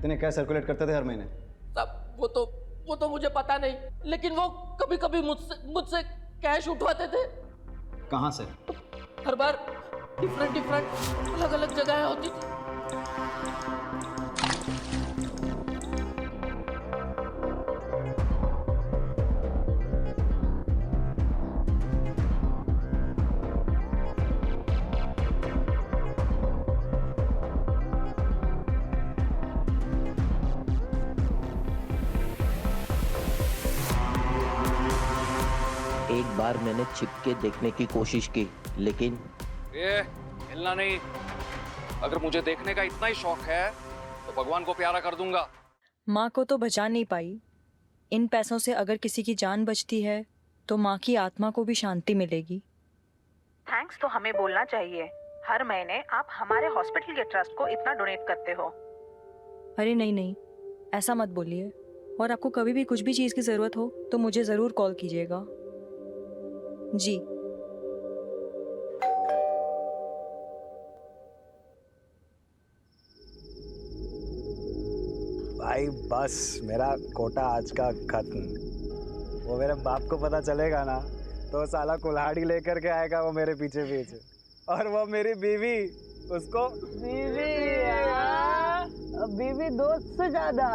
कितने cash circulate करते थे हर महीने? साहब वो तो मुझे पता नहीं, लेकिन वो कभी कभी मुझसे कैश उठवाते थे। कहाँ से? हर बार डिफरेंट अलग अलग जगह होती थी। एक बार मैंने छिप के देखने की कोशिश की, लेकिन हिलना नहीं। अगर मुझे देखने का इतना ही शौक है तो भगवान को प्यारा कर दूंगा। माँ को तो बचा नहीं पाई। इन पैसों से अगर किसी की जान बचती है तो माँ की आत्मा को भी शांति मिलेगी। थैंक्स तो हमें बोलना चाहिए। हर महीने आप हमारे हॉस्पिटल के ट्रस्ट को इतना डोनेट करते हो। अरे नहीं, ऐसा मत बोलिए। और आपको कभी भी कुछ भी चीज़ की ज़रूरत हो तो मुझे ज़रूर कॉल कीजिएगा जी। भाई बस मेरा कोटा आज का खत्म। वो मेरे बाप को पता चलेगा ना तो साला कुल्हाड़ी लेकर के आएगा वो मेरे पीछे पीछे। और वो मेरी बीवी, उसको बीवी दोस्त से ज्यादा।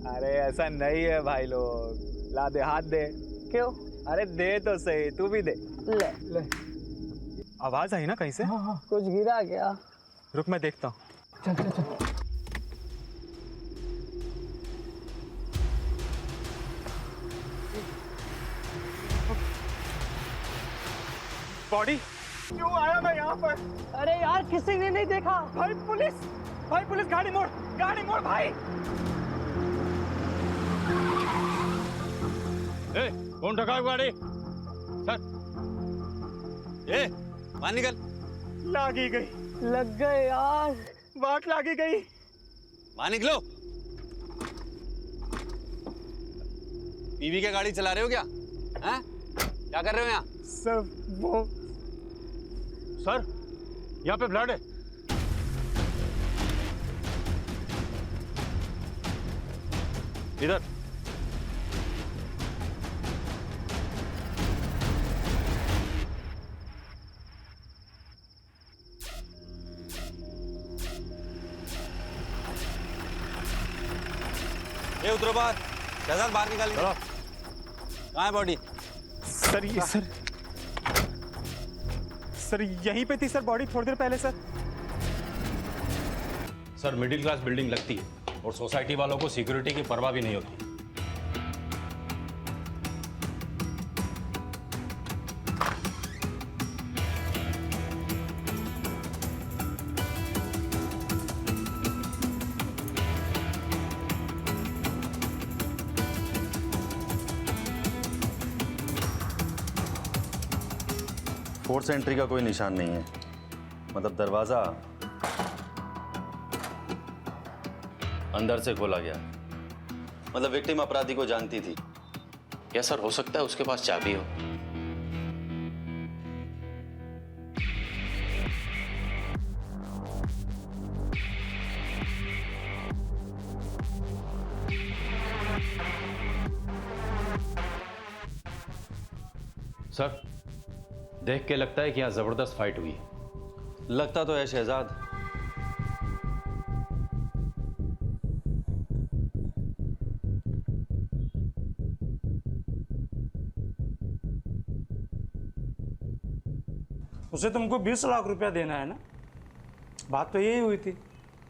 अरे ऐसा नहीं है भाई लोग। ला दे, हाथ दे। क्यों? अरे दे तो सही, तू भी दे। ले ले। आवाज आई ना कहीं से? हाँ। कुछ गिरा क्या? रुक मैं देखता हूँ। चल। बॉडी क्यों आया मैं यहाँ पर? अरे यार किसी ने नहीं देखा। भाई पुलिस गाड़ी मोड़ भाई। कौन ढका गाड़ी? सर बाहर निकल। लग गए यार, बाट लागी गई। बाहर निकलो। बीवी क्या गाड़ी चला रहे हो क्या? हैं? क्या कर रहे हो यहाँ? सर यहाँ पे ब्लड है। इधर। ये उतरो बाहर। शहजाद बाहर निकालिए। कहाँ है बॉडी? सर यहीं पे थी सर बॉडी, थोड़ी देर पहले sir. Sir middle class building लगती है और सोसाइटी वालों को सिक्योरिटी की परवाह भी नहीं होती। फोर्स एंट्री का कोई निशान नहीं है, मतलब दरवाजा अंदर से खोला गया। मतलब विक्टिम अपराधी को जानती थी। क्या सर हो सकता है उसके पास चाबी हो? सर देख के लगता है कि यहाँ जबरदस्त फाइट हुई है। लगता तो है शहजाद। उसे तुमको 20 लाख रुपया देना है ना? बात तो यही हुई थी।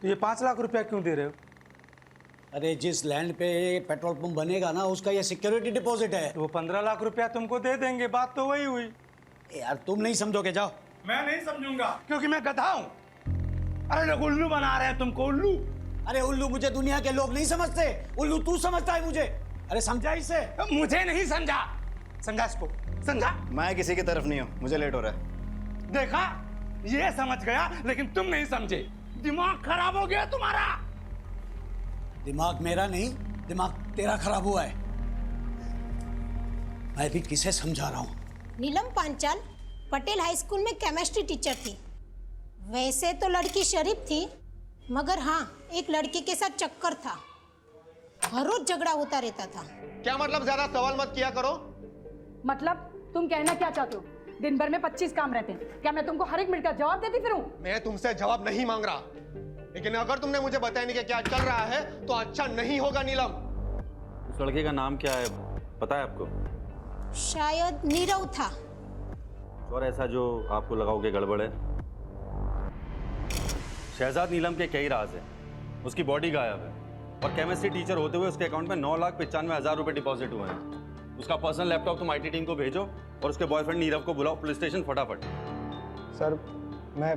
तो ये 5 लाख रुपया क्यों दे रहे हो? अरे जिस लैंड पे पेट्रोल पंप बनेगा ना उसका ये सिक्योरिटी डिपॉजिट है। तो वो 15 लाख रुपया तुमको दे देंगे। बात तो वही हुई। यार तुम नहीं समझोगे, जाओ। मैं नहीं समझूंगा क्योंकि मैं गधा हूं। अरे लोग उल्लू बना रहे हैं तुमको, उल्लू। अरे उल्लू मुझे दुनिया के लोग नहीं समझते, उल्लू तू समझता है मुझे। अरे समझा इसे? मुझे नहीं समझा। समझा इसको, समझा? मैं किसी की तरफ नहीं हूं, मुझे लेट हो रहा है। देखा, ये समझ गया लेकिन तुम नहीं समझे। दिमाग खराब हो गया तुम्हारा। दिमाग मेरा नहीं, दिमाग तेरा खराब हुआ है। मैं भी किसे समझा रहा हूं। नीलम पांचाल पटेल हाई स्कूल में केमिस्ट्री टीचर थी। वैसे तो लड़की शरीफ थी, मगर हाँ, एक लड़के के साथ चक्कर था, हर रोज झगड़ा होता रहता था। क्या मतलब? ज्यादा सवाल मत किया करो। मतलब तुम कहना क्या चाहते हो? दिन भर में 25 काम रहते हैं, क्या मैं तुमको हर एक मिनट का जवाब देती फिरूं? मैं तुमसे जवाब नहीं मांग रहा, लेकिन अगर तुमने मुझे बताया नहीं कि क्या चल रहा है तो अच्छा नहीं होगा नीलम। उस लड़के का नाम क्या है, पता है आपको? शायद नीरव था। और ऐसा जो आपको लगाओ कि गड़बड़ है? शहजाद नीलम के कई राज हैं। उसकी बॉडी गायब है और केमिस्ट्री टीचर होते हुए उसके अकाउंट में 9,95,000 रुपए डिपॉजिट हुए हैं। उसका पर्सनल लैपटॉप तुम आईटी टीम को भेजो और उसके बॉयफ्रेंड नीरव को बुलाओ पुलिस स्टेशन फटाफट। सर, मैं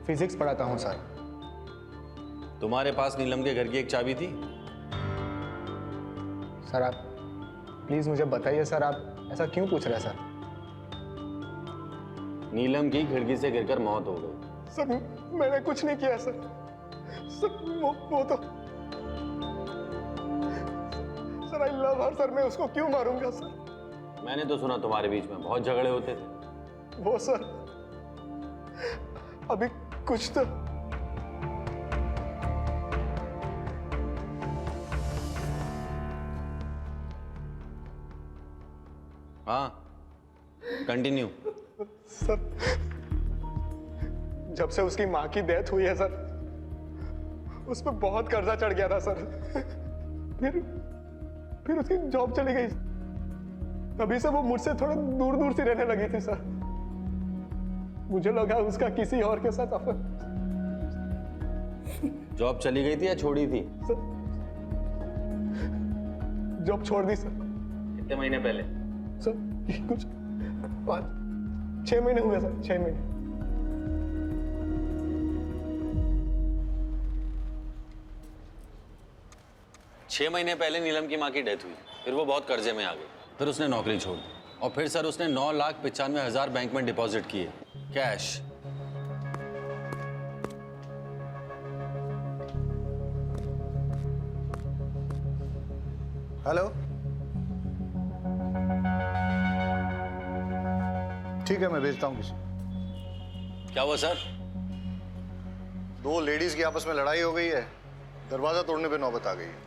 फिजिक्स पढ़ाता हूँ सर। तुम्हारे पास नीलम के घर की एक चाबी थी? सर आप प्लीज मुझे बताइए सर, आप ऐसा क्यों पूछ रहे हैं सर? नीलम की खिड़की से गिरकर मौत हो गई। सर मैंने कुछ नहीं किया सर। सर वो तो sir I love her sir, मैं उसको क्यों मारूंगा सर? मैंने तो सुना तुम्हारे बीच में बहुत झगड़े होते थे। वो सर अभी कुछ तो हाँ कंटिन्यू। सर जब से उसकी माँ की डेथ हुई है सर, उस पर बहुत कर्जा चढ़ गया था सर। फिर उसकी जॉब चली गई, तभी से वो मुझसे थोड़ा दूर दूर सी रहने लगी थी सर। मुझे लगा उसका किसी और के साथ अफेयर। जॉब चली गई थी या छोड़ी थी? सर जॉब छोड़ दी सर। कितने महीने पहले? सर कुछ 5-6 महीने हुए सर, 6 महीने। छह महीने पहले नीलम की माँ की डेथ हुई, फिर वो बहुत कर्जे में आ गई, फिर उसने नौकरी छोड़ दी और फिर सर उसने 9,95,000 बैंक में डिपॉजिट किए कैश। हेलो, ठीक है मैं भेजता हूँ किसी। क्या हुआ सर? 2 लेडीज की आपस में लड़ाई हो गई है, दरवाजा तोड़ने पे नौबत आ गई है।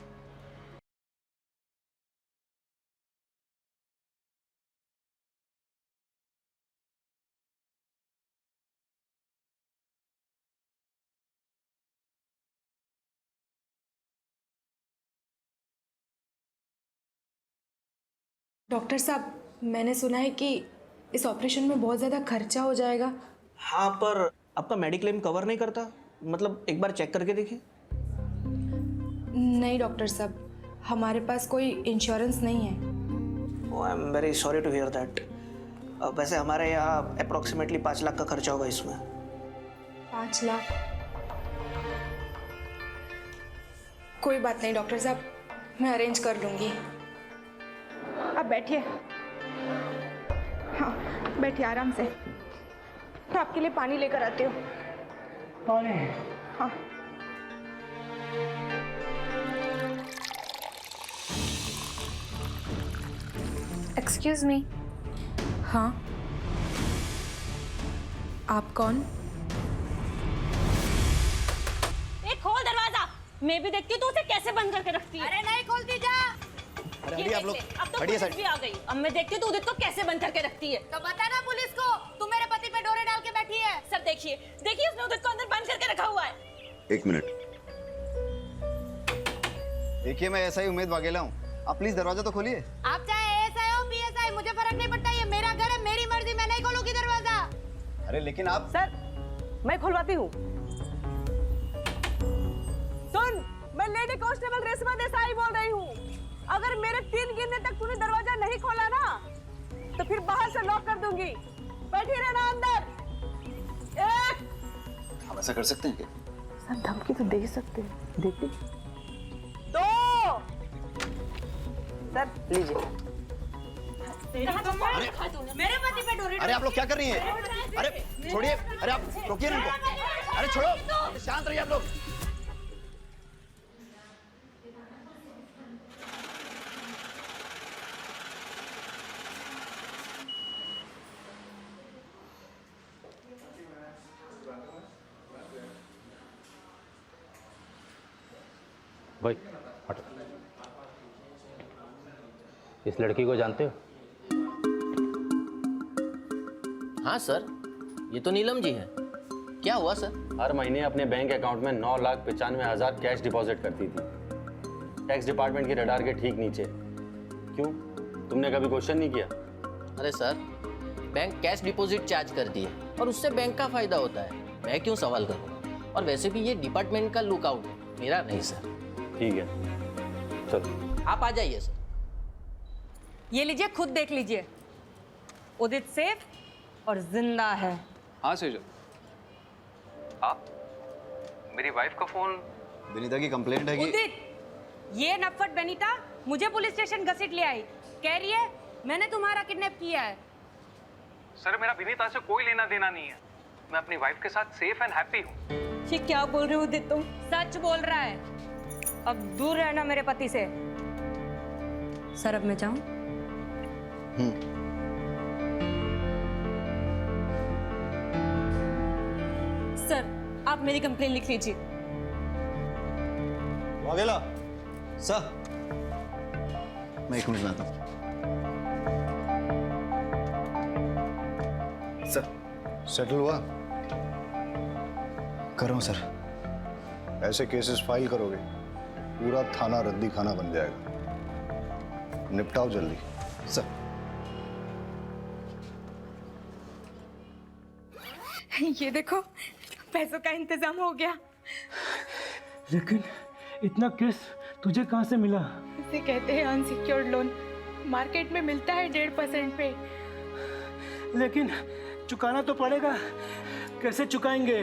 डॉक्टर साहब, मैंने सुना है कि इस ऑपरेशन में बहुत ज़्यादा खर्चा हो जाएगा। हाँ, पर आपका मेडिक्लेम कवर नहीं करता, मतलब एक बार चेक करके देखिए। नहीं डॉक्टर साहब, हमारे पास कोई इंश्योरेंस नहीं है। I am very sorry to hear that. वैसे हमारे यहाँ अप्रोक्सीमेटली 5 लाख का खर्चा होगा इसमें। 5 लाख? कोई बात नहीं डॉक्टर साहब, मैं अरेंज कर लूँगी। आप बैठिए। हाँ बैठिए आराम से, मैं आपके लिए पानी लेकर आती हूँ। पानी? हाँ। Excuse me. हाँ आप कौन? खोल दरवाजा, मैं भी देखती हूँ तू उसे कैसे बंद करके रखती है। अरे नहीं खोलती जा। अरे आप लोग अब तो पुलिस भी आ गई, अब मैं देखती हूँ तू उदित को कैसे बंद करके रखती है। तो बता ना पुलिस को, तू मेरे पति पे डोरे डाल के बैठी है। सर देखिए देखिए, उसने उदित को अंदर बंद करके रखा हुआ है। 1 मिनट। देखिए मैं ऐसा ही उम्मीद वाघेला हूँ, आप प्लीज दरवाजा तो खोलिए। आप चाहे एएसआई हो पीएसआई, मुझे फर्क नहीं पड़ता, ये मेरा घर है, मेरी मर्जी, मैं नहीं खोलूंगी दरवाजा। अरे लेकिन आप। सर मैं खुलवाती हूँ। सुन, मैं लेडी कांस्टेबल रेशमा देसाई बोल रही हूँ। अगर मेरे 3 गिनने तक तूने दरवाजा नहीं खोला ना तो फिर बाहर से लॉक कर दूंगी। बैठी रहना अंदर। 1। हम ऐसा कर सकते हैं क्या? सर धमकी तो दे ही सकते हैं, देखिए। 2। सर लीजिए। मेरे पति पे डोरे। अरे आप लोग क्या कर रही हैं? अरे छोड़िए, अरे आप रोकिए ना इनको। अरे छोड़ो, शांत रहिए आप लोग। भाई हटो। इस लड़की को जानते हो? हाँ सर, ये तो नीलम जी है। क्या हुआ सर? हर महीने अपने बैंक अकाउंट में 9,95,000 कैश डिपॉजिट करती थी, टैक्स डिपार्टमेंट के रडार के ठीक नीचे। क्यों, तुमने कभी क्वेश्चन नहीं किया? अरे sir, bank cash deposit charge करती है और उससे बैंक का फायदा होता है, मैं क्यों सवाल करूँ? और वैसे भी ये डिपार्टमेंट का लुकआउट है, मेरा नहीं सर। ठीक है, चलो आप आ जाइए सर। ये लीजिए, खुद देख लीजिए। उदित सेफ और जिंदा है। हाँ सेजल, आप मेरी वाइफ का फोन। विनीता की कंप्लेंट है कि उदित, ये नफट बेनीता मुझे पुलिस स्टेशन घसीट ले आई, कह रही है मैंने तुम्हारा किडनैप किया है। सर मेरा विनीता से कोई लेना देना नहीं है, मैं अपनी वाइफ के साथ सेफ एंड हैप्पी हूँ। ये क्या बोल रहे हो उदित तुम? सच बोल रहा है। अब दूर रहना मेरे पति से। सर अब मैं जाऊं? सर आप मेरी कंप्लेन लिख लीजिए। वाघेला सर, मैं 1 मिनट में आता हूँ। सर सेटल हुआ? कर रहा हूँ सर। ऐसे केसेस फाइल करोगे पूरा थाना रद्दी खाना बन जाएगा, निपटाओ जल्दी। सर ये देखो, पैसों का इंतजाम हो गया। लेकिन इतना केस तुझे कहाँ से मिला? इसे कहते हैं अनसिक्योर्ड लोन, मार्केट में मिलता है 1.5% पे। लेकिन चुकाना तो पड़ेगा, कैसे चुकाएंगे?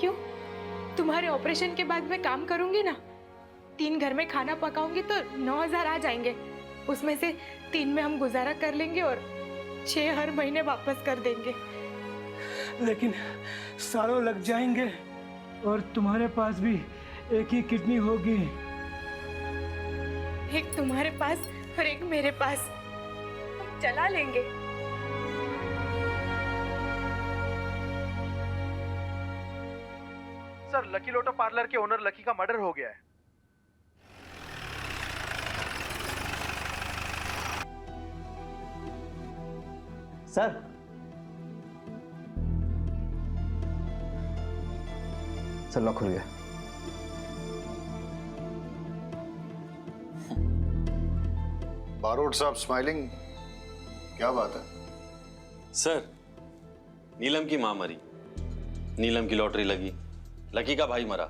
क्यों? तुम्हारे ऑपरेशन के बाद मैं काम करूंगी ना, 3 घर में खाना पकाऊंगी तो 9,000 आ जाएंगे। उसमें से 3 में हम गुजारा कर लेंगे और 6 हर महीने वापस कर देंगे। लेकिन सालों लग जाएंगे और तुम्हारे पास भी एक ही किडनी होगी। एक तुम्हारे पास और एक मेरे पास, हम चला लेंगे। सर, लकी लोटो पार्लर के ओनर लकी का मर्डर हो गया है। सर, लॉक खुल गया। बारोट साहब स्माइलिंग, क्या बात है? सर, नीलम की मां मरी, नीलम की लॉटरी लगी, लकी का भाई मरा,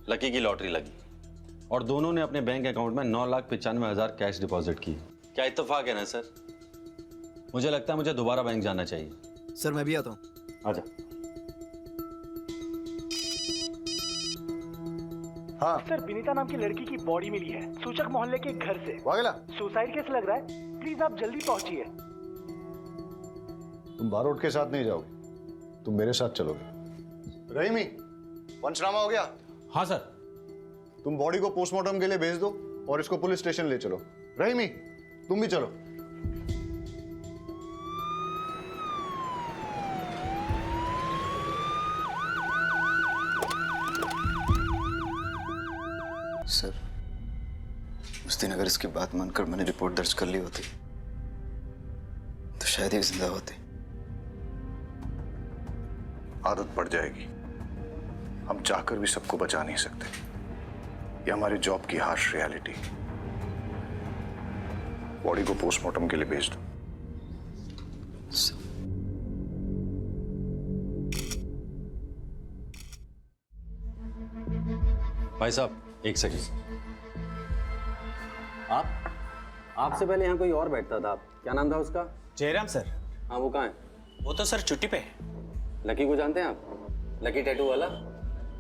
लकी की लॉटरी लगी, और दोनों ने अपने बैंक अकाउंट में 9,95,000 कैश डिपॉजिट की। क्या इत्तेफाक है ना सर? मुझे लगता है मुझे दोबारा बैंक जाना चाहिए। सर मैं भी आता हूँ। आजा। हाँ सर, विनीता नाम की लड़की की बॉडी मिली है सूचक मोहल्ले के घर से। वाघेला, सुसाइड केस लग रहा है, प्लीज आप जल्दी पहुंचिए। तुम बारोट के साथ नहीं जाओगे, तुम मेरे साथ चलोगे। रहीमी, पंचनामा हो गया? हाँ सर। तुम बॉडी को पोस्टमार्टम के लिए भेज दो और इसको पुलिस स्टेशन ले चलो। रहीमी, तुम भी चलो। सर, उस दिन अगर इसकी बात मानकर मैंने रिपोर्ट दर्ज कर ली होती तो शायद ये जिंदा होती। आदत पड़ जाएगी, हम चाहकर भी सबको बचा नहीं सकते, ये हमारी जॉब की हार्श रियलिटी। बॉडी को पोस्टमार्टम के लिए भेज दो। भाई साहब, एक सेकंड। आपसे पहले यहाँ कोई और बैठता था, क्या नाम था उसका? जयराम सर। हाँ, वो कहाँ है? वो तो सर छुट्टी पे है। लकी को जानते हैं आप? लकी टैटू वाला,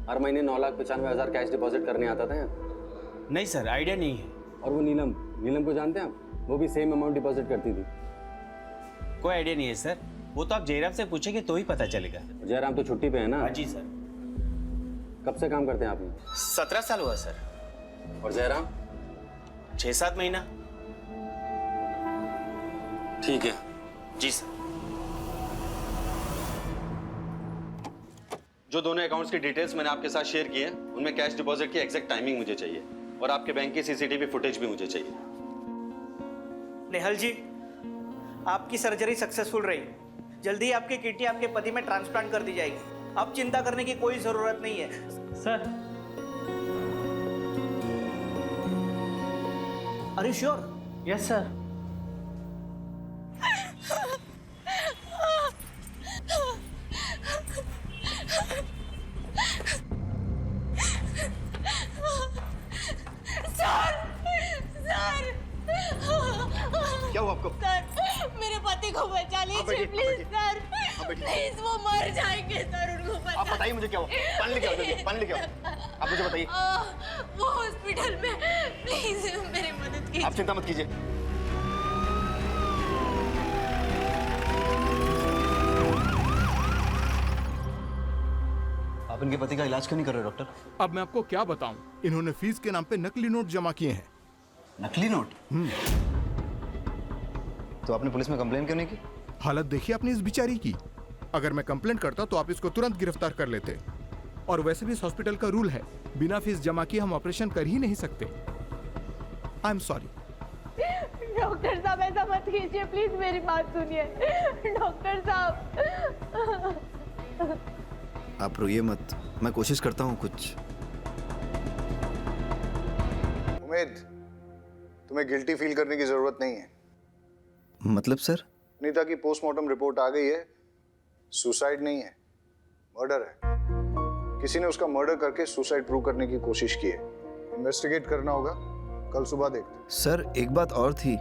हर महीने 9,95,000 कैश डिपॉजिट करने आता था यहाँ। नहीं सर, आइडिया नहीं है। और वो नीलम, नीलम को जानते हैं आप? वो भी सेम अमाउंट डिपॉजिट करती थी। कोई आइडिया नहीं है सर, वो तो आप जयराम से पूछेंगे तो ही पता चलेगा। जयराम तो छुट्टी पे है ना? हाँ जी सर। कब से काम करते हैं आप? 17 साल हुआ सर। और जयराम? 6-7 महीना। ठीक है। जी सर। जो दोनों अकाउंट्स की डिटेल्स मैंने आपके साथ शेयर की है उनमें कैश डिपॉजिट की एग्जैक्ट टाइमिंग मुझे चाहिए और आपके बैंक की सीसीटीवी फुटेज भी मुझे चाहिए। नेहल जी, आपकी सर्जरी सक्सेसफुल रही। जल्दी ही आपकी किडनी आपके पति में ट्रांसप्लांट कर दी जाएगी। अब चिंता करने की कोई जरूरत नहीं है। Sir, are you sure? Yes sir. क्या हुआ आपको? सर, मेरे पति को बचा लीजिए प्लीज सर। प्लीज, वो मर जाएंगे सर, उनको बचा। आप बताइए मुझे क्या हुआ? पानी लेके आओ, जल्दी पानी लेके आओ। आप मुझे बताइए। वो हॉस्पिटल में, प्लीज मेरी मदद कीजिए। आप चिंता मत कीजिए। आप इनके पति का इलाज क्यों नहीं कर रहे डॉक्टर? अब मैं आपको क्या बताऊं, इन्होंने फीस के नाम पे नकली नोट जमा किए हैं। नकली नोट? तो आपने पुलिस में कंप्लेन क्यों नहीं की? हालत देखिए आपने इस बेचारी की। अगर मैं कंप्लेंट करता तो आप इसको तुरंत गिरफ्तार कर लेते। और वैसे भी इस हॉस्पिटल का रूल है, बिना फीस जमा किए हम ऑपरेशन कर ही नहीं सकते। I am sorry. डॉक्टर साहब, ऐसा मत कीजिए प्लीज, मेरी बात सुनिए। डॉक्टर साहब, आप रोइए मत, मैं कोशिश करता हूँ कुछ। उम्मीद, तुम्हें गिल्टी फील करने की जरूरत नहीं है। मतलब सर? अनीता की पोस्टमार्टम रिपोर्ट आ गई है। सुसाइड नहीं है, मर्डर है। किसी ने उसका मर्डर करके सुसाइड प्रूव करने की कोशिश की है। इन्वेस्टिगेट करना होगा, कल सुबह देखते। सर एक बात और थी,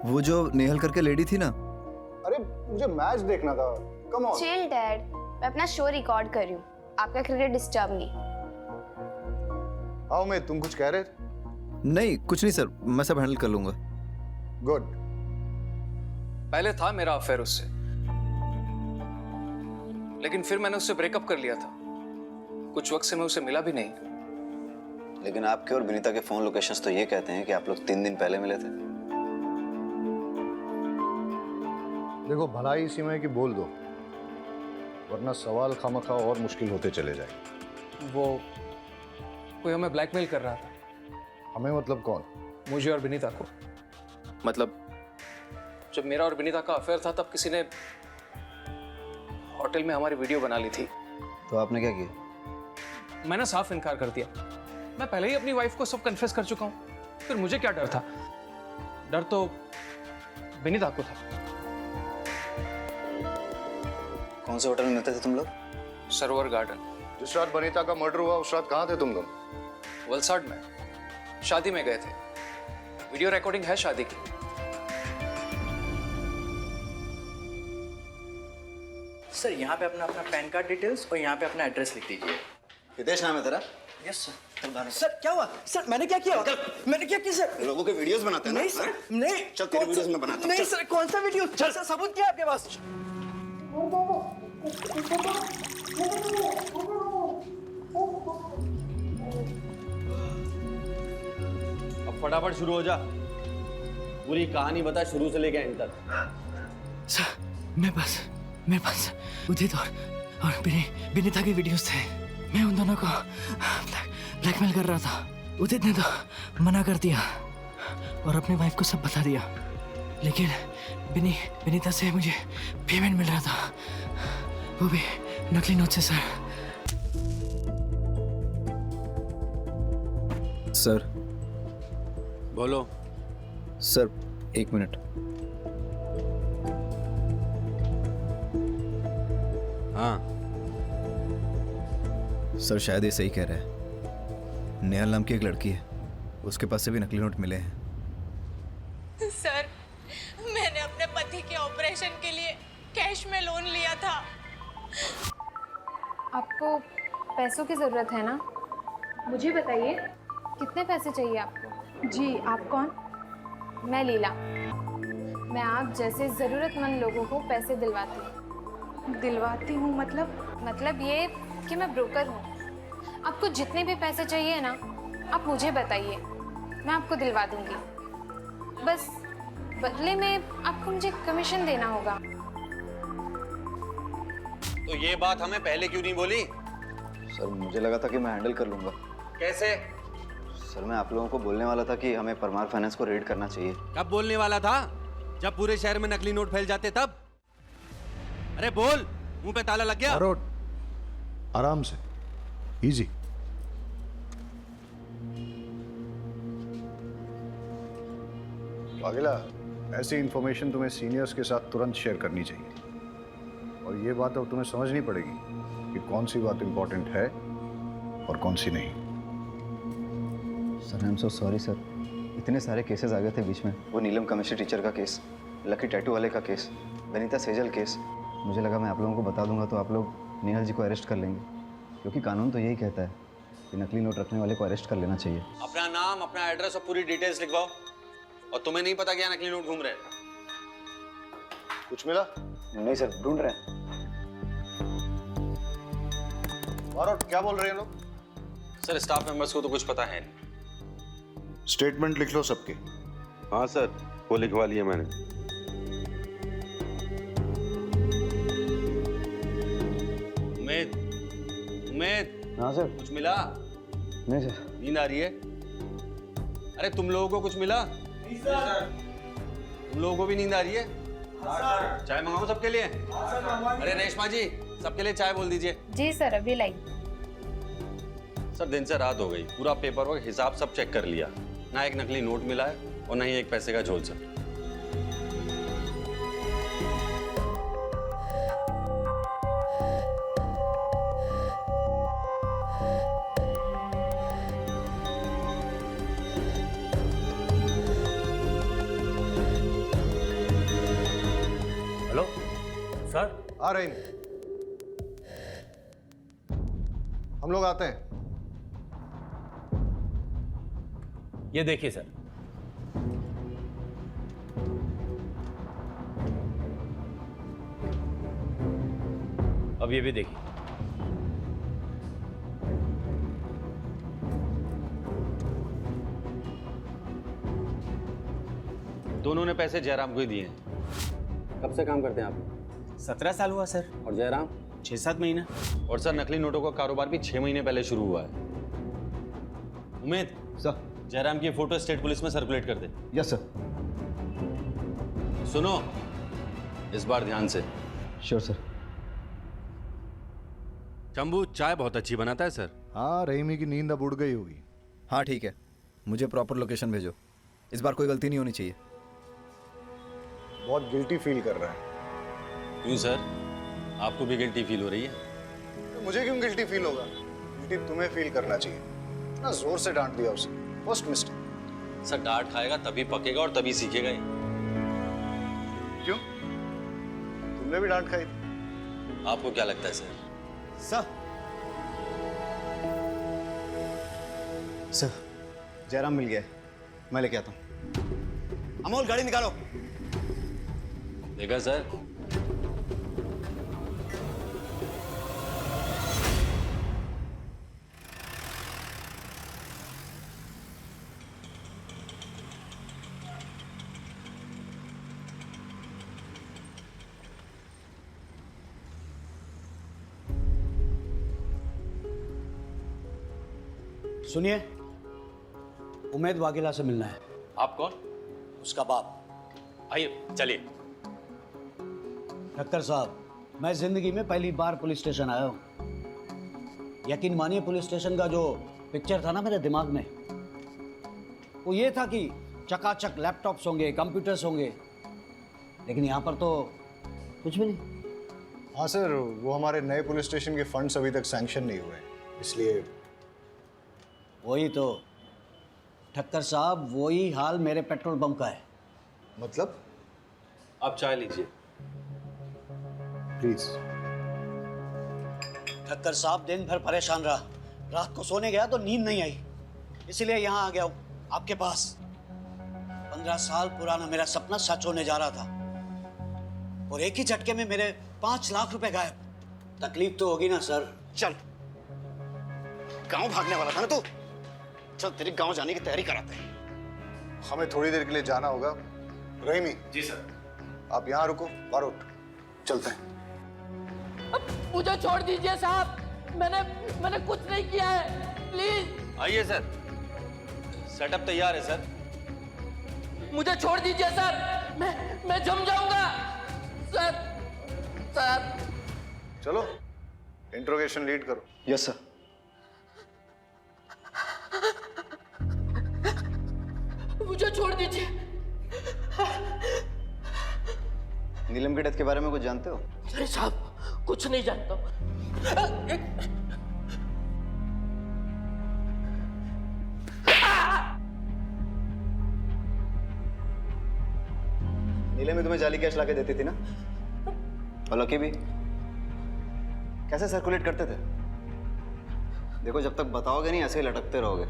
वो जो नेहल करके लेडी थी ना। अरे मुझे मैच देखना था। Come on. चिल डैड, मैं अपना शो रिकॉर्ड कर रही हूँ, आपका क्रिकेट डिस्टर्ब नहीं। आओ मैं, तुम कुछ कह रहे थे? नहीं कुछ नहीं सर, मैं सब हैंडल कर लूंगा। गुड। पहले था मेरा अफेयर उससे, लेकिन फिर मैंने उससे ब्रेकअप कर लिया था। कुछ वक्त से मैं उसे मिला भी नहीं। लेकिन आपके और विनीता के फोन लोकेशंस तो ये कहते हैं कि आप लोग 3 दिन पहले मिले थे। देखो, भलाई इसी में कि बोल दो, वरना सवाल खामखा और मुश्किल होते चले जाएंगे। वो कोई हमें ब्लैकमेल कर रहा था। हमें मतलब कौन? मुझे और विनीता को। मतलब जब मेरा और विनीता का अफेयर था तब किसी ने होटल में हमारी वीडियो बना ली थी। तो आपने क्या किया? मैंने साफ इनकार कर दिया। मैं पहले ही अपनी वाइफ को सब कन्फेस कर चुका हूँ। फिर मुझे क्या डर था? डर तो विनीता को था। कौन से होटल में मिलते थे तुम लोग? सरोवर गार्डन। जिस रात वनीता का मर्डर हुआ उस रात कहाँ थे तुम लोग? वलसाड में शादी में गए थे। वीडियो रिकॉर्डिंग है शादी की। सर, यहाँ पे अपना पैन कार्ड डिटेल्स और यहाँ पे अपना एड्रेस लिख दीजिए। हितेश नाम है तेरा? Yes sir. सर क्या हुआ? सर मैंने क्या किया? मैंने क्या किया सर? लोगों के वीडियोस बनाते हैं ना? नहीं सर, नहीं। चल तेरे वीडियोस में बनाता हूं। नहीं सर, कौन सा वीडियो? सर सबूत क्या है आपके पास? अब फटाफट शुरू हो जा, पूरी कहानी बता शुरू से लेकर एंड तक। सर मेरे पास उदित और विनीता के वीडियोस थे। मैं उन दोनों को ब्लैकमेल कर रहा था। उदित ने तो मना कर दिया और अपनी वाइफ को सब बता दिया, लेकिन विनीता से मुझे पेमेंट मिल रहा था, वो भी नकली नोट से। सर बोलो। Sir 1 minute. हाँ सर शायद ये सही कह रहा है। नेहल नाम की एक लड़की है, उसके पास से भी नकली नोट मिले हैं। सर, मैंने अपने पति के ऑपरेशन के लिए कैश में लोन लिया था। आपको पैसों की ज़रूरत है ना? मुझे बताइए। कितने पैसे चाहिए आपको? जी, आप कौन? मैं लीला। मैं आप जैसे ज़रूरतमंद लोगों को पैसे दिलवाती हूँ। दिलवाती हूँ मतलब ये कि मैं ब्रोकर हूँ। आपको जितने भी पैसे चाहिए ना, आप मुझे बताइए, मैं आपको दिलवा दूँगी। बस बदले में आपको मुझे कमीशन देना होगा। तो ये बात हमें पहले क्यों नहीं बोली? सर मुझे लगा था कि मैं हैंडल कर लूंगा। कैसे? सर मैं आप लोगों को बोलने वाला था कि हमें परमार फाइनेंस को रेड करना चाहिए। कब बोलने वाला था? जब पूरे शहर में नकली नोट फैल जाते तब। अरे बोल, मुंह पे ताला लग गया? आराम से, इजी। वाघेला, ऐसी इंफॉर्मेशन तुम्हें सीनियर्स के साथ तुरंत शेयर करनी चाहिए। और ये बात अब तुम्हें समझनी पड़ेगी कि कौन सी बात इंपॉर्टेंट है और कौन सी नहीं। Sir I am so sorry sir, इतने सारे केसेस आ गए थे बीच में। वो नीलम केमिस्ट्री टीचर का केस, लकी टैटू वाले का केस, वनीता सेजल केस। मुझे लगा मैं आप लोगों को बता दूंगा तो आप लोग नेहल जी को अरेस्ट कर लेंगे, क्योंकि कानून तो यही कहता है कि नकली नोट रखने वाले को अरेस्ट कर लेना चाहिए। अपना नाम, अपना एड्रेस और पूरी डिटेल्स लिखवाओ। और तुम्हें नहीं पता क्या नकली नोट घूम रहे हैं? कुछ मिला? नहीं सर, ढूंढ रहे हैं। और क्या बोल रहे हैं लोग? सर स्टाफ मेंबर्स को तो कुछ पता है नहीं। स्टेटमेंट लिख लो सबके। हाँ सर, वो लिखवा लिया मैंने। उम्मीद। हाँ सर। कुछ मिला? नहीं सर। नींद आ रही है? अरे तुम लोगों को कुछ मिला? नहीं सर। तुम लोगों को भी नींद आ रही है? हाँ सर। चाय मंगाऊं सबके लिए? हाँ सर। अरे रेशमा जी, सबके लिए चाय बोल दीजिए। जी सर, अभी लाई। सर दिन से रात हो गई, पूरा पेपर वर्क हिसाब सब चेक कर लिया, ना एक नकली नोट मिला है और ना ही एक पैसे का झोल सर। Hello sir. आ रहे हैं, हम लोग आते हैं। ये देखिए सर। अब ये भी देखिए। दोनों ने पैसे जयराम को ही दिए हैं। कब से काम करते हैं आप? 17 साल हुआ सर। और जयराम? 6-7 महीना। और सर नकली नोटों का कारोबार भी 6 महीने पहले शुरू हुआ है। उम्मीद सर, जयराम की फोटो स्टेट पुलिस में सर्कुलेट कर दे। Yes sir. सुनो, इस बार ध्यान से। Sure sir. चंबू चाय बहुत अच्छी बनाता है सर। हाँ, रहीमी की नींद अब उड़ गई होगी। हाँ ठीक है, मुझे प्रॉपर लोकेशन भेजो। इस बार कोई गलती नहीं होनी चाहिए। बहुत गिल्टी फील कर रहा है। क्यों सर, आपको भी गिल्टी फील हो रही है? मुझे क्यों गिल्टी फील होगा? गिल्टी तुम्हें फील करना चाहिए। इतना जोर से डांट दिया उसे, फर्स्ट मिस्टेक। सर डांट खाएगा तभी पकेगा और तभी सीखेगा ही। क्यों, तुमने भी डांट खाई? आपको क्या लगता है सर? सर, जयराम मिल गया है, मैं लेके आता हूँ। अमोल गाड़ी निकालो। देखा सर, सुनिए, उमेद वाघेला से मिलना है। आप कौन? उसका बाप। आइए चलिए। ठक्कर साहब, मैं जिंदगी में पहली बार पुलिस स्टेशन आया हूँ। यकीन मानिए, पुलिस स्टेशन का जो पिक्चर था ना मेरे दिमाग में, वो ये था कि चकाचक लैपटॉप्स होंगे, कंप्यूटर्स होंगे, लेकिन यहाँ पर तो कुछ भी नहीं। हाँ सर, वो हमारे नए पुलिस स्टेशन के फंड्स अभी तक सैंक्शन नहीं हुए, इसलिए। वही तो ठक्कर साहब, वही हाल मेरे पेट्रोल पंप का है। मतलब? आप चाय लीजिए प्लीज। ठक्कर साहब, दिन भर परेशान रहा, रात को सोने गया तो नींद नहीं आई, इसलिए यहाँ आ गया हूँ आपके पास। 15 साल पुराना मेरा सपना सच होने जा रहा था, और एक ही झटके में मेरे 5 लाख रुपए गायब। तकलीफ तो होगी ना सर। चल, गांव भागने वाला था ना तू? चल तेरी गांव जाने की तैयारी कराते हैं। हमें थोड़ी देर के लिए जाना होगा। रहीमी। जी सर। आप यहाँ रुको, बारूद चलते हैं। मुझे छोड़ दीजिए साहब, मैंने कुछ नहीं किया है, प्लीज। आइए सर, सेटअप तैयार है सर। मुझे छोड़ दीजिए सर, मैं जम जाऊंगा सर। चलो इंट्रोगेशन लीड करो। Yes sir. मुझे छोड़ दीजिए। नीलम के डेथ के बारे में कुछ जानते हो? नहीं साहब, कुछ नहीं जानता। नीलम भी तुम्हें जाली कैश लाके देती थी ना? और लकी भी कैसे सर्कुलेट करते थे? देखो जब तक बताओगे नहीं ऐसे ही लटकते रहोगे।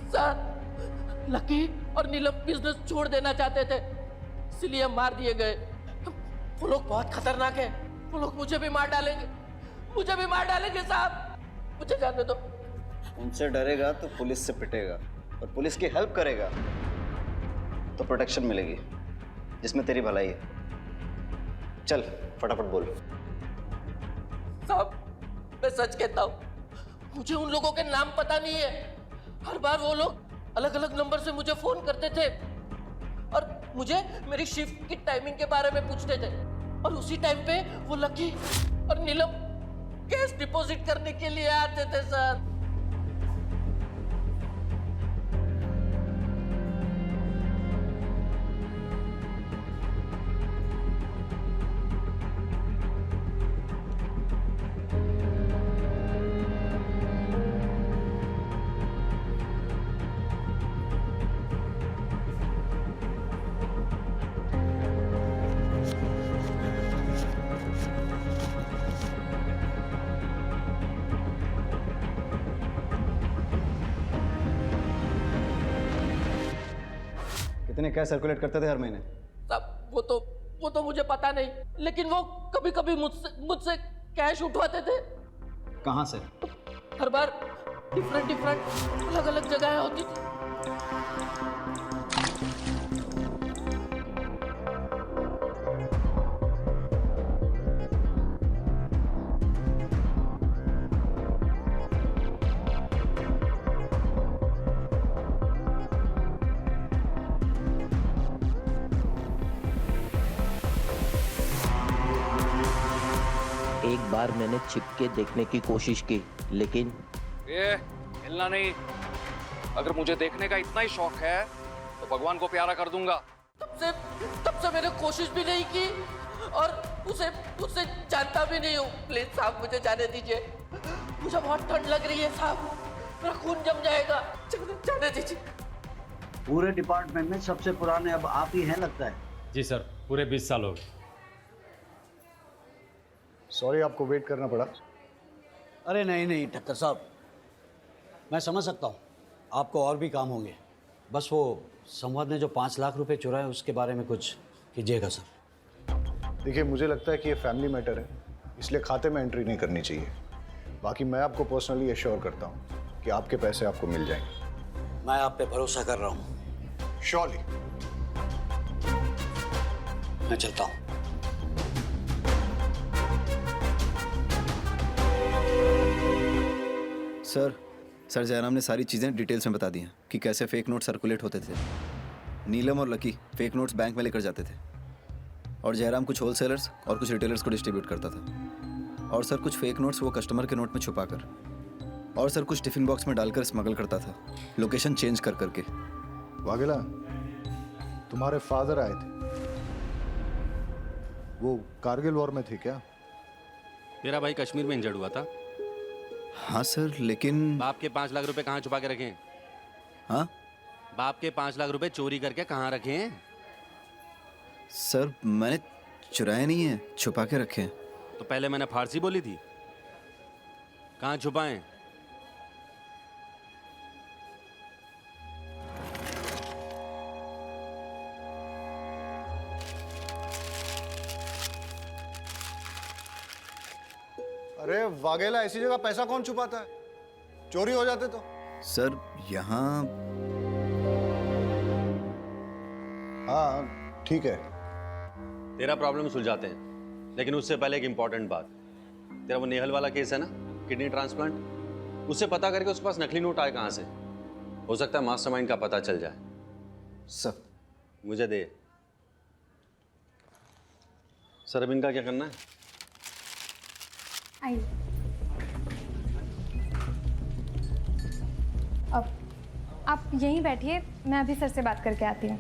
सर, लकी और नीलम बिजनेस छोड़ देना चाहते थे, इसलिए मार दिए गए। वो लोग बहुत खतरनाक है, वो लोग मुझे भी मार डालेंगे साहब, मुझे जाने दो। उनसे डरेगा तो पुलिस से पिटेगा, और पुलिस की हेल्प करेगा तो प्रोटेक्शन मिलेगी, जिसमें तेरी भलाई है। चल फटाफट बोल। साहब, मैं सच कहता हूँ, मुझे उन लोगों के नाम पता नहीं है। हर बार वो लोग अलग अलग नंबर से मुझे फोन करते थे और मुझे मेरी शिफ्ट की टाइमिंग के बारे में पूछते थे, और उसी टाइम पे वो लकी और नीलम कैश डिपॉजिट करने के लिए आते थे सर। कितने कैश सर्कुलेट करते थे हर महीने? साहब, वो तो मुझे पता नहीं, लेकिन वो कभी कभी मुझसे कैश उठवाते थे। कहाँ से? हर बार डिफरेंट अलग अलग जगह होती थी। एक बार मैंने छिप के देखने की कोशिश की, लेकिन ये हिलना नहीं। अगर मुझे देखने का इतना ही शौक है तो भगवान को प्यारा कर दूंगा। तब से मैंने कोशिश भी नहीं की और उसे जानता भी नहीं हूँ। प्लीज साहब, मुझे जाने दीजिए, मुझे बहुत ठंड लग रही है साहब, मेरा खून जम जाएगा, जाने दीजिए। पूरे डिपार्टमेंट में सबसे पुराने अब आप ही हैं लगता है। जी सर, पूरे 20 साल हो गए। सॉरी आपको वेट करना पड़ा। अरे नहीं ठक्कर साहब, मैं समझ सकता हूँ आपको और भी काम होंगे। बस वो संवाद ने जो 5 लाख रुपए चुराए उसके बारे में कुछ कीजिएगा सर। देखिए, मुझे लगता है कि ये फैमिली मैटर है, इसलिए खाते में एंट्री नहीं करनी चाहिए। बाकी मैं आपको पर्सनली एश्योर करता हूँ कि आपके पैसे आपको मिल जाएंगे। मैं आप पे भरोसा कर रहा हूँ। श्योरली। मैं चलता हूँ। सर जयराम ने सारी चीज़ें डिटेल्स में बता दी हैं कि कैसे फेक नोट सर्कुलेट होते थे। नीलम और लकी फेक नोट्स बैंक में लेकर जाते थे, और जयराम कुछ होलसेलर्स और कुछ रिटेलर्स को डिस्ट्रीब्यूट करता था। और सर कुछ फेक नोट्स वो कस्टमर के नोट में छुपाकर, और सर कुछ टिफिन बॉक्स में डालकर स्मगल करता था, लोकेशन चेंज कर करके। वाघेला, तुम्हारे फादर आए थे, वो कारगिल वॉर में थे क्या? तेरा भाई कश्मीर में इंजर्ड हुआ था। हाँ सर, लेकिन बाप के 5 लाख रुपए कहाँ छुपा के रखे हैं? हाँ, बाप के 5 लाख रुपए चोरी करके कहाँ रखे हैं? सर मैंने चुराए नहीं है, छुपा के रखे हैं। तो पहले मैंने फारसी बोली थी, कहाँ छुपाएं? अरे वाघेला, ऐसी जगह पैसा कौन छुपाता है? चोरी हो जाते तो। सर यहाँ हाँ ठीक है, तेरा प्रॉब्लम सुलझाते हैं, लेकिन उससे पहले एक इंपॉर्टेंट बात। तेरा वो नेहल वाला केस है ना, किडनी ट्रांसप्लांट, उससे पता करके उसके पास नकली नोट आए कहाँ से। हो सकता है मास्टरमाइंड का पता चल जाए। सर मुझे दे। सर अब इनका क्या करना है? आइए। अब आप यहीं बैठिए, मैं अभी सर से बात करके आती हूँ।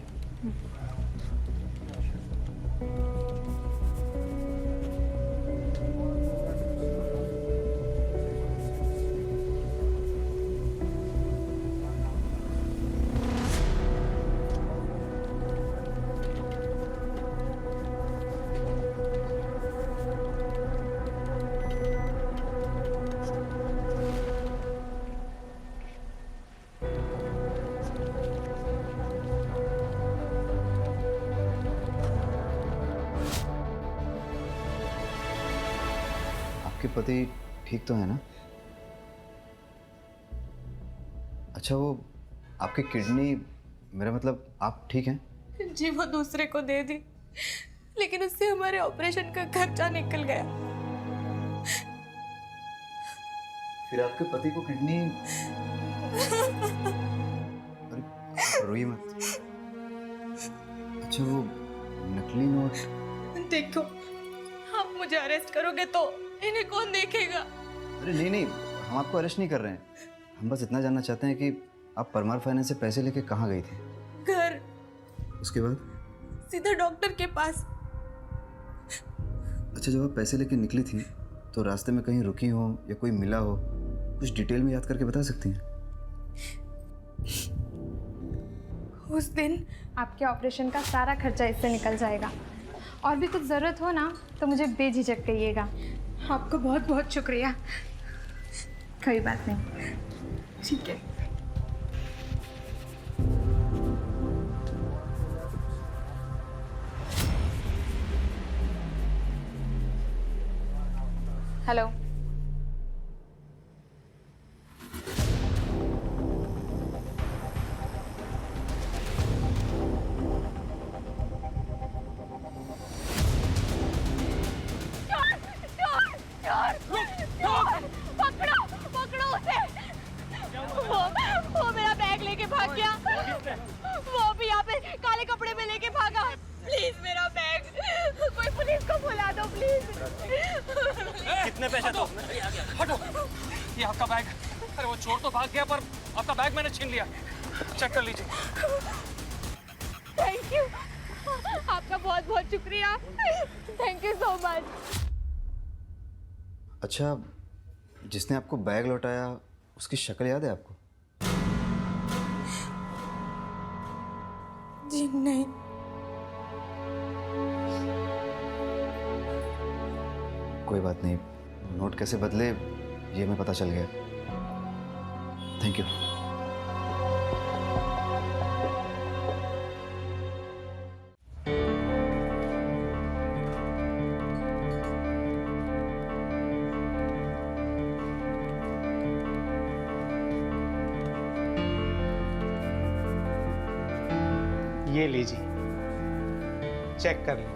आपके पति ठीक तो है ना? अच्छा, वो आपकी किडनी, मेरा मतलब आप ठीक हैं? जी वो दूसरे को दे दी, लेकिन उससे हमारे ऑपरेशन का खर्चा निकल गया। फिर आपके पति को किडनी, अरे रोइए मत। अच्छा, वो नकली नोट। देखो, आप मुझे अरेस्ट करोगे तो इन्हें कौन देखेगा? अरे नहीं नहीं, हम आपको अरेस्ट नहीं कर रहे हैं। हम बस इतना जानना चाहते हैं कि आप परमार फाइनेंस से पैसे लेके कहाँ गई थी? घर। उसके बाद? सीधा डॉक्टर के पास। अच्छा, जब आप पैसे लेके निकली थी तो रास्ते में कहीं रुकी हो या कोई मिला हो, कुछ डिटेल में याद करके बता सकती हैं? उस दिन आपके ऑपरेशन का सारा खर्चा इससे निकल जाएगा। और भी कुछ ज़रूरत हो ना तो मुझे बेझिझक कहिएगा। आपका बहुत बहुत शुक्रिया। कोई बात नहीं। ठीक है। हेलो। पकड़ो उसे। वो मेरा बैग लेके भाग गया। वो भी यहाँ पे काले कपड़े में लेके भागा। प्लीज मेरा बैग, कोई पुलिस को बुला दो प्लीज। कितने पैसे दो? हटो, ये आपका बैग। अरे वो चोर तो भाग गया पर आपका बैग मैंने छीन लिया। चेक कर लीजिए। थैंक यू, आपका बहुत बहुत शुक्रिया। Thank you so much. अच्छा, जिसने आपको बैग लौटाया उसकी शक्ल याद है आपको? जी नहीं। कोई बात नहीं, नोट कैसे बदले ये हमें पता चल गया। Thank you. ये लीजिए, चेक कर लीजिए।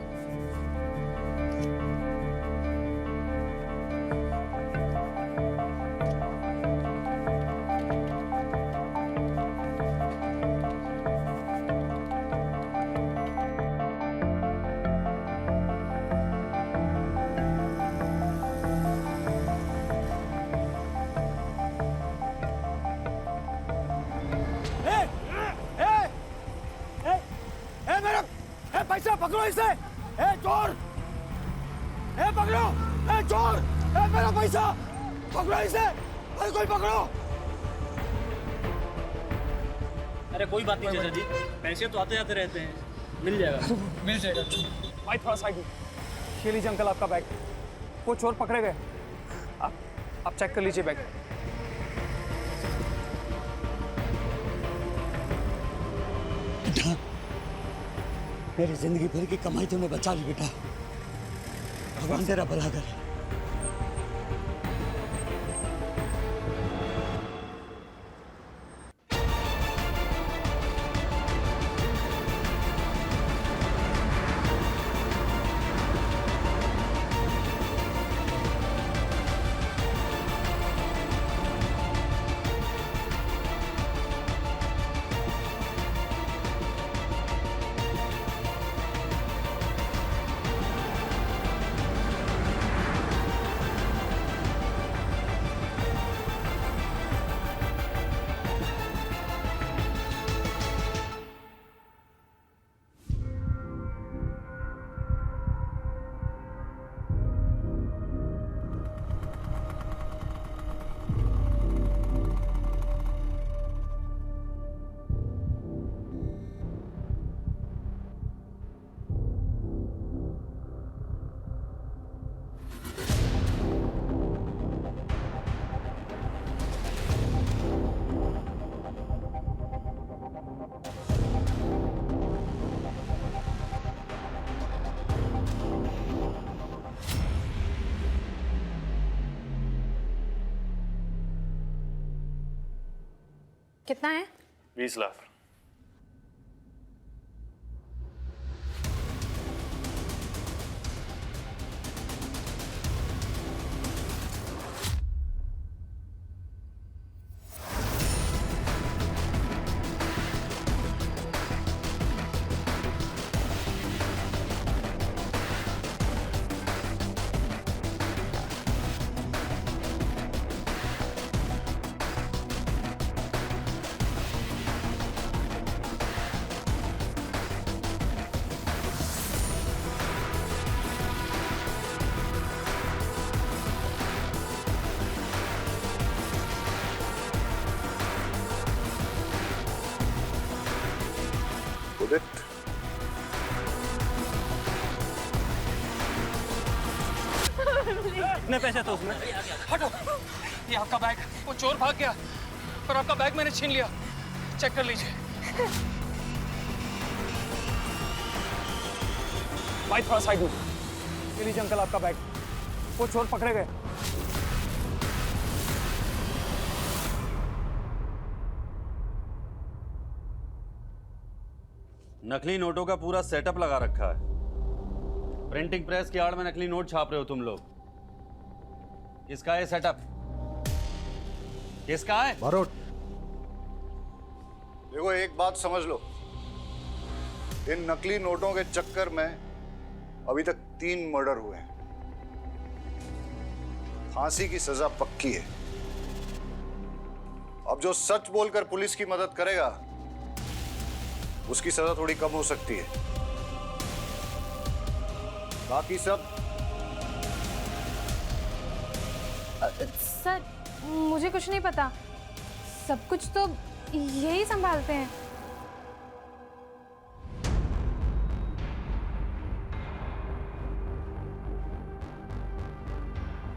पैसा पकड़ो इसे। ए चोर, ए पकड़ो, ए चोर, ए मेरा पैसा पकड़ो इसे। अरे कोई पकड़ो। अरे कोई बात नहीं चाचा जी, पैसे तो आते जाते रहते हैं, मिल जाएगा। मिल जाएगा। भाई थोड़ा साइड में। ये लीजिए अंकल आपका बैग। वो चोर पकड़े गए। आप चेक कर लीजिए बैग। मेरी जिंदगी भर की कमाई तूने बचा ली बेटा। भगवान तेरा भला करे। कितना है? 20 लाख। उदित, कितने पैसे थे उसमें? हटो, ये आपका बैग। वो चोर भाग गया और आपका बैग मैंने छीन लिया। चेक कर लीजिए। भाई थोड़ा साइड में। ये लीजिए अंकल आपका बैग। वो चोर पकड़े गए। नकली नोटों का पूरा सेटअप लगा रखा है। प्रिंटिंग प्रेस की आड़ में नकली नोट छाप रहे हो तुम लोग। किसका है सेटअप? किसका है? बारोट, देखो एक बात समझ लो, इन नकली नोटों के चक्कर में अभी तक 3 मर्डर हुए हैं। फांसी की सजा पक्की है। अब जो सच बोलकर पुलिस की मदद करेगा उसकी सजा थोड़ी कम हो सकती है। बाकी सब सर, मुझे कुछ नहीं पता। सब कुछ तो यही संभालते हैं।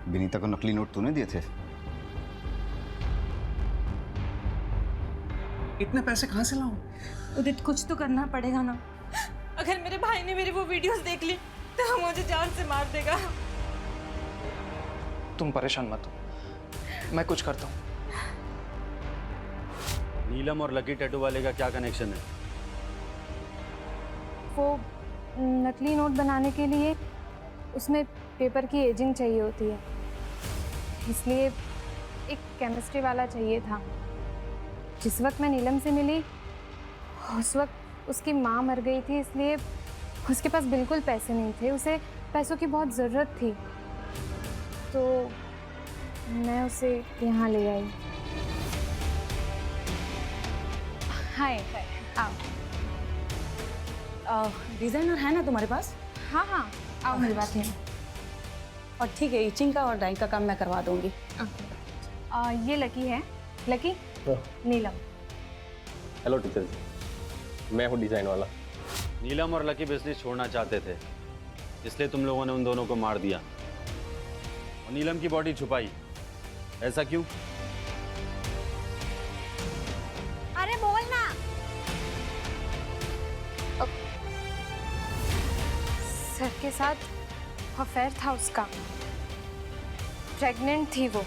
विनीता को नकली नोट तूने दिए थे? इतने पैसे कहाँ से लाऊं? उदित, कुछ तो करना पड़ेगा ना। अगर मेरे भाई ने मेरी वो वीडियोस देख ली तो वो मुझे जान से मार देगा। तुम परेशान मत हो, मैं कुछ करता हूँ। नीलम और लकी टैटू वाले का क्या कनेक्शन है? वो नकली नोट बनाने के लिए उसमें पेपर की एजिंग चाहिए होती है, इसलिए एक केमिस्ट्री वाला चाहिए था। जिस वक्त मैं नीलम से मिली उस वक्त उसकी माँ मर गई थी, इसलिए उसके पास बिल्कुल पैसे नहीं थे। उसे पैसों की बहुत ज़रूरत थी, तो मैं उसे यहाँ ले आई। हाय, आओ। डिजाइनर है ना तुम्हारे पास? हाँ हाँ, आओ मेरी बात है। और ठीक है, इचिंग का और डाइंग का काम मैं करवा दूंगी। ये लकी है। लकी? नीलम। हेलो टीचर जी, मैं हूँ डिज़ाइन वाला। नीलम और लकी बिजनेस छोड़ना चाहते थे, इसलिए तुम लोगों ने उन दोनों को मार दिया और नीलम की बॉडी छुपाई। ऐसा क्यों? अरे बोल ना। सर के साथ अफेयर था उसका। प्रेग्नेंट थी वो।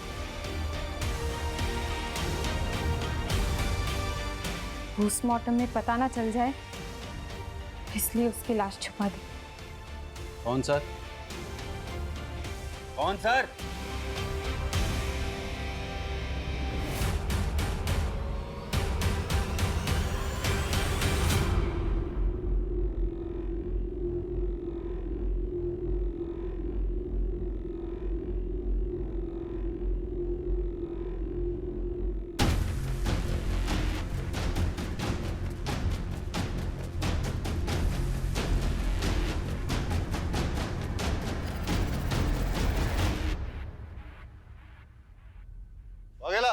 पोस्टमार्टम में पता ना चल जाए, इसलिए उसकी लाश छुपा दी। कौन सर? कौन सर?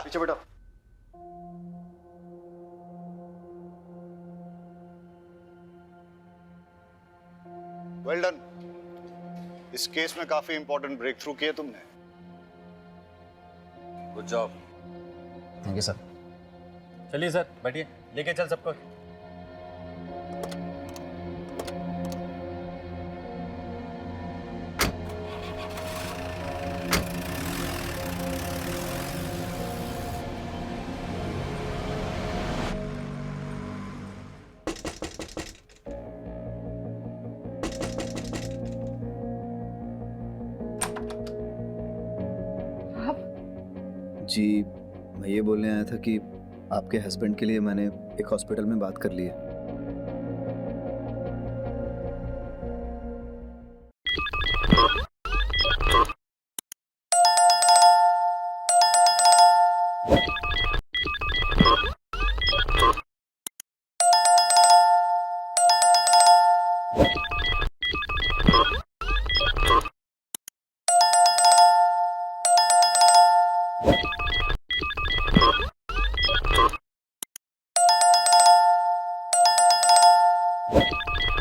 पीछे बेटा। Well done. इस केस में काफी इंपॉर्टेंट ब्रेक थ्रू किए तुमने। Good job. Thank you sir. चलिए सर, बैठिए, लेके चल सबको। जी मैं ये बोलने आया था कि आपके हस्बैंड के लिए मैंने एक हॉस्पिटल में बात कर ली है।